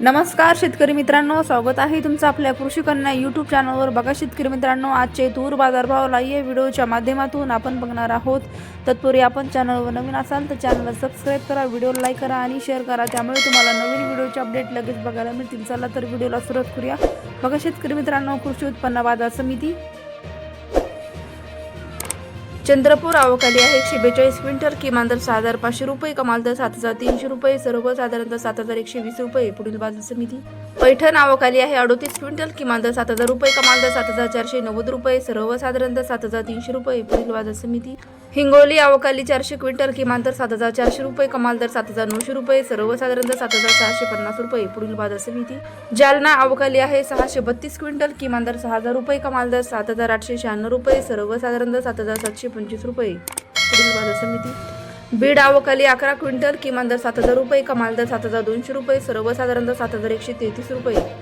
नमस्कार शेतकरी मित्रांनो, स्वागत आहे तुमचं आपल्या कृषी कन्या यूट्यूब चॅनलवर. बघा शेतकरी मित्रांनो, आजचे तूर बाजारभाव लाईव्ह व्हिडिओच्या माध्यमातून आपण बघणार आहोत. तत्पूर्वी आपण चॅनलवर नवीन असाल तर चॅनलला सबस्क्राईब करा, व्हिडिओला लाईक करा आणि शेअर करा, त्यामुळे तुम्हाला नवीन व्हिडिओचे अपडेट लगेच बघायला मिळतील. चला तर व्हिडिओला सुरुवात करूया. बघा शेतकरी मित्रांनो, कृषी उत्पन्न बाजार समिती चंद्रपूर आवक आली आहे 142 क्विंटल. किमान दर 6,500 रुपये, कमाल दर 7,300 रुपये, सर्वसाधारण 7,120 रुपये. पुढील बाजार समिती पैठण आवक आली आहे 38 क्विंटल. किमान दर 7,000 रुपये, कमाल दर 7,490 रुपये, सर्वसाधारण 7,300 रुपये. पुढील बाजार समिती हिंगोली आवक आली 400 क्विंटल. किमान दर 7,400 रुपये, कमाल दर 7,900 रुपये, सर्वसाधारण 7,650 रुपये. पुढील बाजार समिती जालना आवक आली आहे 632 क्विंटल. किमान दर 6,000 रुपये, कमाल दर 7,896 रुपये, सर्वसाधारण 7,725 रुपये. पुढील बाजार समिती बीड आवक आली 11 क्विंटल. किमान दर 7,000 रुपये, कमाल दर 7,200 रुपये, सर्वसाधारण 7,133 रुपये.